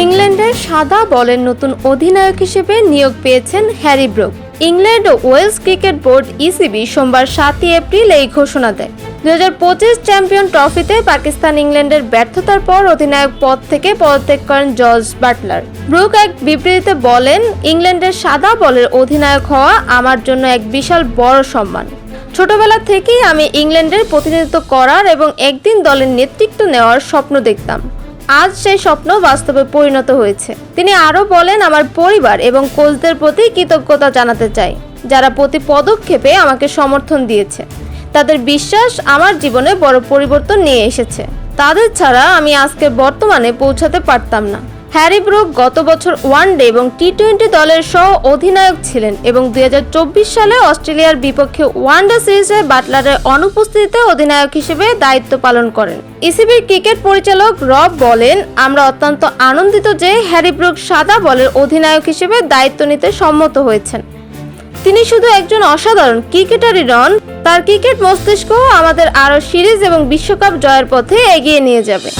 ইংল্যান্ডের সাদা বলের নতুন অধিনায়ক হিসেবে নিয়োগ পেয়েছেন হ্যারি ব্রুক। ইংল্যান্ড ও ওয়েলস ক্রিকেট বোর্ড ইসিবি সোমবার 7 এপ্রিল এই ঘোষণা দেয়। 2025 চ্যাম্পিয়ন ট্রফিতে পাকিস্তান ইংল্যান্ডের ব্যর্থতার পর অধিনায়ক পদ থেকে পদত্যাগ করেন জর্জ বাটলার। ব্রুক এক বিবৃতিতে বলেন, ইংল্যান্ডের সাদা বলের অধিনায়ক হওয়া আমার জন্য এক বিশাল বড় সম্মান। ছোটবেলা থেকেই আমি ইংল্যান্ডের প্রতিনিধিত্ব করার এবং একদিন দলের নেতৃত্ব নেওয়ার স্বপ্ন দেখতাম। আজ সেই স্বপ্ন বাস্তবে পরিণত হয়েছে। তিনি আরও বলেন, আমার পরিবার এবং কোচদের প্রতি কৃতজ্ঞতা জানাতে চাই, যারা প্রতি পদক্ষেপে আমাকে সমর্থন দিয়েছে। তাদের বিশ্বাস আমার জীবনে বড় পরিবর্তন নিয়ে এসেছে। তাদের ছাড়া আমি আজকের বর্তমানে পৌঁছাতে পারতাম না। হ্যারি ব্রুক গত বছর ওয়ানডে এবং টি-20 দলের সহ অধিনায়ক ছিলেন এবং 2024 সালে অস্ট্রেলিয়ার বিপক্ষে ওয়ানডে সিরিজে বাটলারের অনুপস্থিতিতে অধিনায়ক হিসেবে দায়িত্ব পালন করেন। ইসিবির ক্রিকেট পরিচালক রব বলেন, আমরা অত্যন্ত আনন্দিত যে হ্যারি ব্রুক সাদা বলের অধিনায়ক হিসেবে দায়িত্ব নিতে সম্মত হয়েছেন। তিনি শুধু একজন অসাধারণ ক্রিকেটারই নন, তার ক্রিকেট মস্তিষ্ক আমাদের আরও সিরিজ এবং বিশ্বকাপ জয়ের পথে এগিয়ে নিয়ে যাবে।